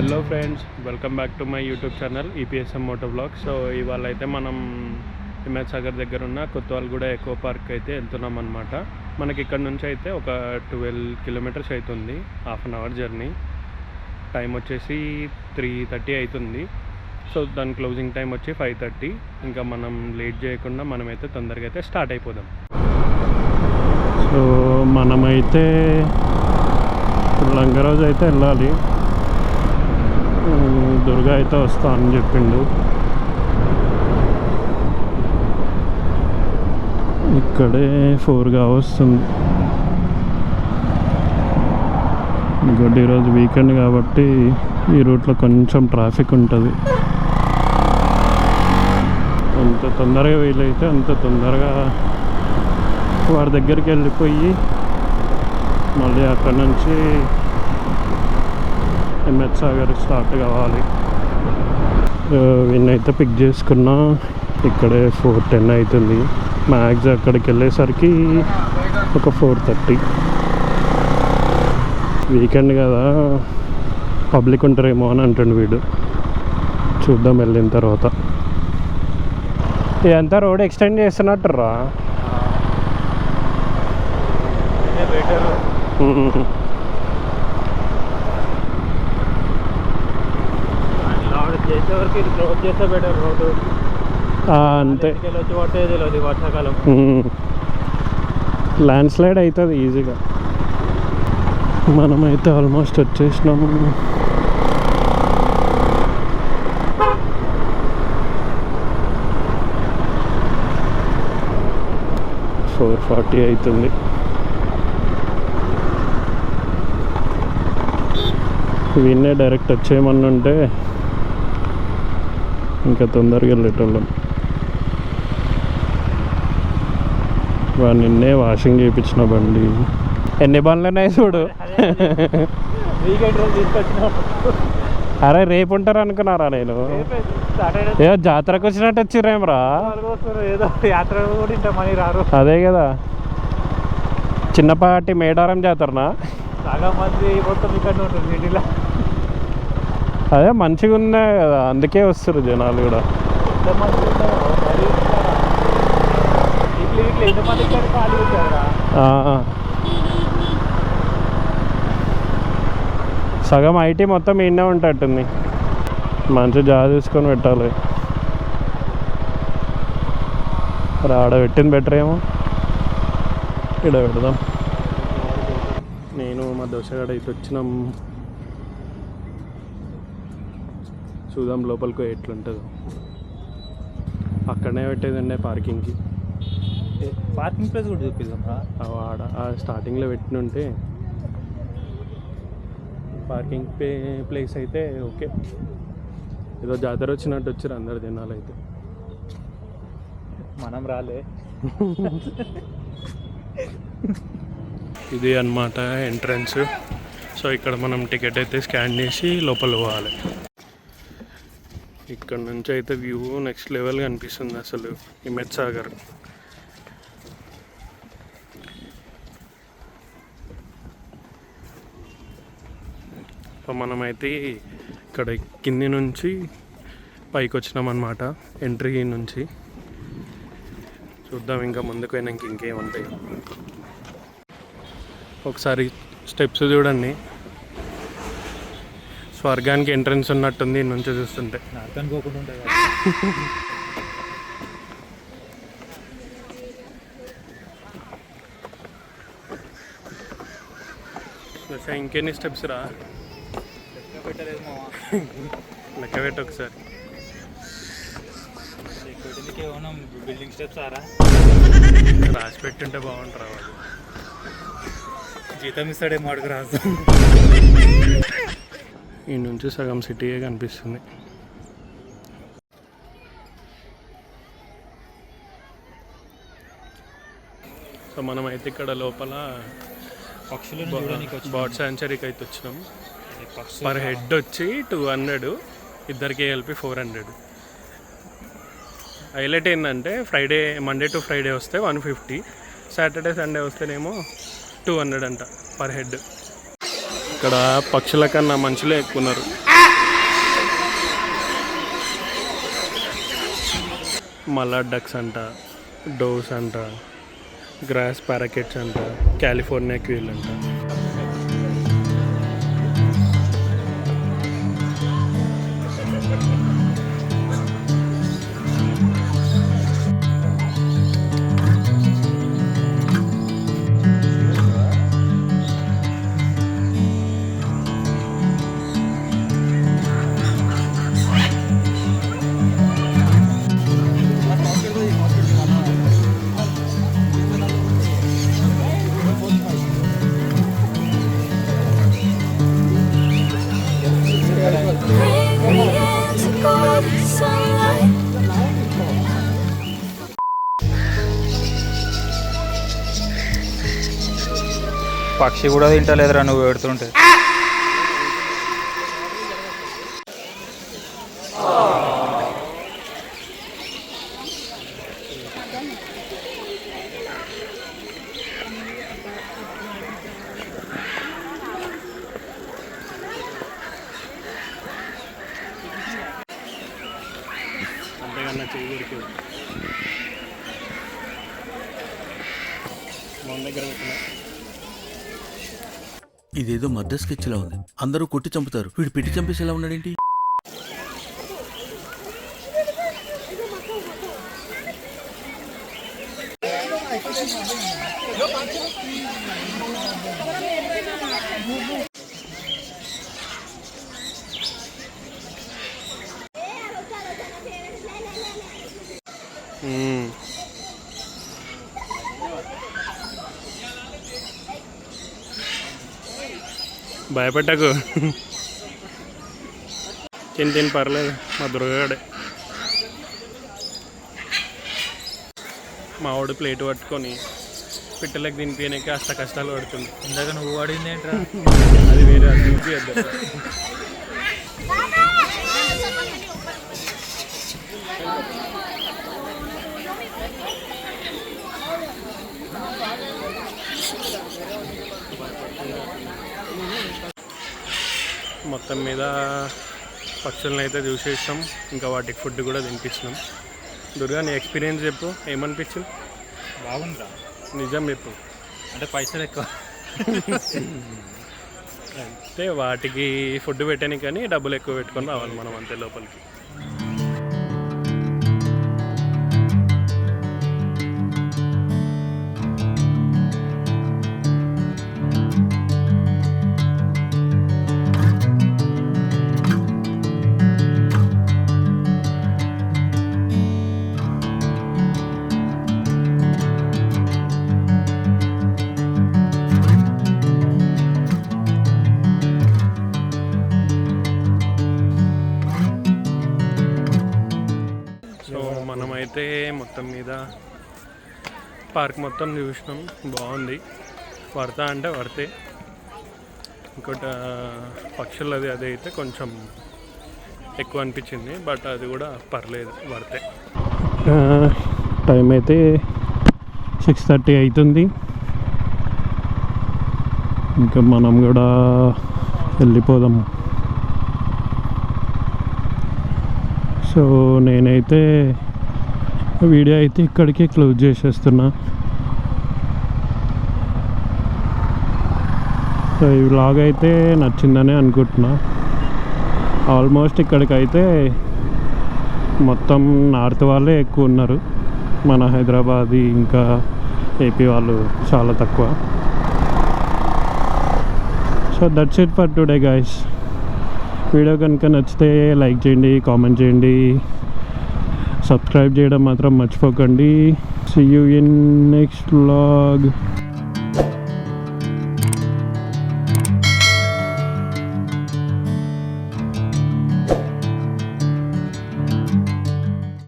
Hello friends, welcome back to my YouTube channel EPSM moto blog. So ఇవాళ అయితే మనం హిమాయత్ సాగర్ దగ్గర ఉన్న కొత్తవాల్గూడ ఎకో పార్క్ అయితే వెళ్తున్నాం అనమాట. మనకి ఇక్కడ నుంచి అయితే ఒక 12 కిలోమీటర్స్ అవుతుంది, half an hour journey. Time వచ్చేసి 3:30 అవుతుంది. సో దాని క్లోజింగ్ టైం వచ్చి 5:30. ఇంకా మనం లేట్ చేయకుండా మనమైతే తొందరగా అయితే స్టార్ట్ అయిపోదాం. సో మనమైతే లంగరోజు అయితే వెళ్ళాలి. దుర్గా అయితే వస్తా అని చెప్పిండు. ఇక్కడే 4గా వస్తుంది. ఇంకోటి ఈరోజు వీకెండ్ కాబట్టి ఈ రూట్లో కొంచెం ట్రాఫిక్ ఉంటుంది. ఎంత తొందరగా వీలైతే అంత తొందరగా వాడి దగ్గరికి వెళ్ళిపోయి మళ్ళీ అక్కడ నుంచి హిమాయత్ సాగర్ స్టార్ట్ కావాలి. వీన్నైతే పిక్ చేసుకున్నా. ఇక్కడే 4:10 అవుతుంది. మ్యాక్స్ అక్కడికి వెళ్ళేసరికి ఒక 4:30. వీకెండ్ కదా, పబ్లిక్ ఉంటారేమో అని అంటుండు వీడు. చూద్దాం వెళ్ళిన తర్వాత. ఇదంతా రోడ్ ఎక్స్టెండ్ చేస్తున్నట్టురా. అంతే, వర్షాకాలం ల్యాండ్ స్లైడ్ అవుతుంది ఈజీగా. మనమైతే ఆల్మోస్ట్ వచ్చేసినాము. ఫోర్ 4:40 అవుతుంది. వీన్నే డైరెక్ట్ వచ్చేయమని ఉంటే ఇంకా తొందరగా వెళ్ళేటోళ్ళం. వాడు నిన్నే వాషింగ్ చేయించిన బండి. ఎన్ని బండ్లు ఉన్నాయి చూడు. అరే రేపు ఉంటారు అనుకున్నారా? నేను ఏదో జాతరకు వచ్చినట్టు వచ్చిర్రేమరా. అదే కదా, చిన్నపాటి మేడారం జాతరనా? అదే మంచిగా ఉన్నాయి కదా, అందుకే వస్తారు జనాలు కూడా. సగం ఐటీ మొత్తం ఈయనే ఉంటట్టుంది. మంచిగా జాబ్ తీసుకొని పెట్టాలి. ఆడ పెట్టింది బెటర్ ఏమో, ఇక్కడ పెడదాం. నేను మా దోశగాడ అయితే వచ్చినాం. చూద్దాం లోపలికి ఎట్లుంటుందో. అక్కడనే పెట్టేదండి పార్కింగ్కి. పార్కింగ్ ప్లేస్ కూడా చూపిద్దాం. ఆడ స్టార్టింగ్లో పెట్టినుంటే పార్కింగ్ ప్లేస్ అయితే ఓకే. ఏదో జాతర వచ్చినట్టు వచ్చారు అందరు జనాలు అయితే. మనం రాలే. ఇది అన్నమాట ఎంట్రన్స్. సో ఇక్కడ మనం టికెట్ అయితే స్కాన్ చేసి లోపల పోవాలి. ఇక్కడ నుంచి అయితే వ్యూ నెక్స్ట్ లెవెల్ కనిపిస్తుంది అసలు హిమాయత్ సాగర్. సో మనమైతే ఇక్కడ కింది నుంచి పైకి వచ్చినామన్నమాట, ఎంట్రీ నుంచి. చూద్దాం ఇంకా ముందుకు పోయినాక ఇంకేముంటాయి. ఒకసారి స్టెప్స్ చూడండి, స్వర్గానికి ఎంట్రన్స్ ఉన్నట్టుంది ఈ నుంచి చూస్తుంటే. అనుకోకుండా ఉంటాయి. ఇంకెన్ని స్టెప్స్ రా? లెక్క పెట్ట ఒకసారి. బిల్డింగ్ స్టెప్స్ రాసి పెట్టుంటే బాగుంటారా వాళ్ళు. జీతం ఇస్తాడేమో అడుగు రాదు. ఈ నుంచి సగం సిటీయే కనిపిస్తుంది. సో మనమైతే ఇక్కడ లోపల బర్డ్ శాంచురీకి అయితే వచ్చినాం. పర్ హెడ్ వచ్చి 200, ఇద్దరికి కలిపి 400. హైలైట్ ఏంటంటే మండే టు ఫ్రైడే వస్తే 150, సాటర్డే సండే వస్తేనేమో 200 అంట పర్ హెడ్. ఇక్కడ పక్షుల కన్నా మనుషులే ఎక్కువ ఉన్నారు. మలాడ్ డక్స్ అంట, డోవ్స్ అంట, గ్రాస్ పారాకెట్స్ అంట, కాలిఫోర్నియా క్వీల్ అంట. పక్షి కూడా తింటలేదురా నువ్వు పెడుతుంటే. అంతేకన్నా చేయగలికి మన దగ్గర పెట్టిన ఇదేదో మర్డర్ స్కెచ్ లా ఉంది. అందరూ కొట్టి చంపుతారు, వీడు పెట్టి చంపేసి ఎలా ఉన్నాడేంటి? భయపెట్టకు, తిని పర్లేదు. మా దుర్గాడే మా వాడు ప్లేట్ పట్టుకొని పిట్టలకు తినిపోయాక అష్ట కష్టాలు పడుతుంది. ఇందాక నువ్వు వాడింది ఏంట్రా? అది వేరే, అది తినిపియద్దు. మొత్తం మీద పక్షులను అయితే చూసేస్తాం, ఇంకా వాటికి ఫుడ్ కూడా తినిపించినాం. దుర్గా, నీ ఎక్స్పీరియన్స్ చెప్పు, ఏమనిపించింది? బాగుందిరా, నిజం చెప్పు. అంటే పైసలు ఎక్కువ. అంటే వాటికి ఫుడ్ పెట్టాను కానీ డబ్బులు ఎక్కువ పెట్టుకొని రావాలి మనం అంతే లోపలికి. మనమైతే మొత్తం మీద పార్క్ మొత్తం చూసినాం, బాగుంది. వర్తా అంటే వర్తే. ఇంకోటి పక్షులది అది అయితే కొంచెం ఎక్కువ అనిపించింది, బట్ అది కూడా పర్లేదు, వర్తే. టైం అయితే 6:30 అవుతుంది. ఇంకా మనం కూడా వెళ్ళిపోదాం. సో నేనైతే వీడియో అయితే ఇక్కడికే క్లోజ్ చేసేస్తున్నా. సో ఈ వ్లాగ్ అయితే నచ్చిందని అనుకుంటున్నా. ఆల్మోస్ట్ ఇక్కడికైతే మొత్తం నార్త్ వాళ్ళే ఎక్కువ ఉన్నారు, మన హైదరాబాద్ ఇంకా ఏపీ వాళ్ళు చాలా తక్కువ. So that's it for today guys. Video కనుక నచ్చితే లైక్ చేయండి, కామెంట్ చేయండి, సబ్స్క్రైబ్ చేయడం మాత్రం మర్చిపోకండి. See you in next vlog.